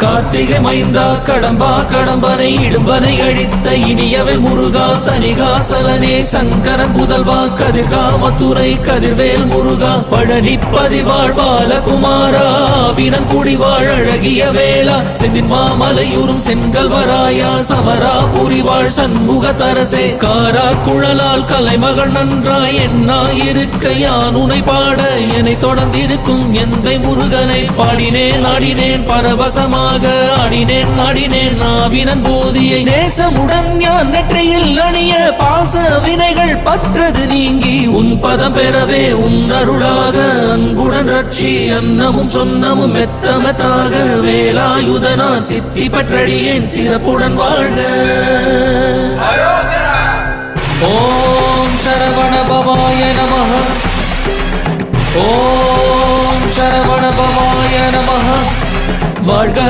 கார்த்திகை மைந்தா கடம்பா கடம்பனை இடும்பனை அழித்த இனியவன் முருகா தனிகாசலனே சங்கரன் புதல்வா கதிர்காமத்துறை கதிர்வேல் முருகா பழனி பதிவாழ் பாலகுமாரா வினன் குடிவாழ் அழகிய வேளா செந்தின் மாமலையூரும் செங்கல்வராயா சமரா புரிவாழ் சண்முக தரசே காரா குழலால் கலைமகள் நன்றாய் என்னாயிருக்க யான் உனை பாட என்னை தொடர்ந்திருக்கும் எந்தை முருகனை பாடினேன் ஆடினேன் பரவசமாக ஆடினேன் நாடினேன் நாவினன் போதியை நேசமுடன் ஞான் நெற்றியில் அணிய பாச வினைகள் பற்றது நீங்கி உன் பதம் பெறவே உன் அருளாக அன்புடன் ரட்சி அன்னமும் சொன்னமும் மெத்தமத்தாக வேலாயுதனார் சித்தி பற்றடியேன் சிறப்புடன் வாழ்க. ஓம் சரவண பவாய நமஹ. ஓம் சரவண பவாய நமஹ. வாழ்க.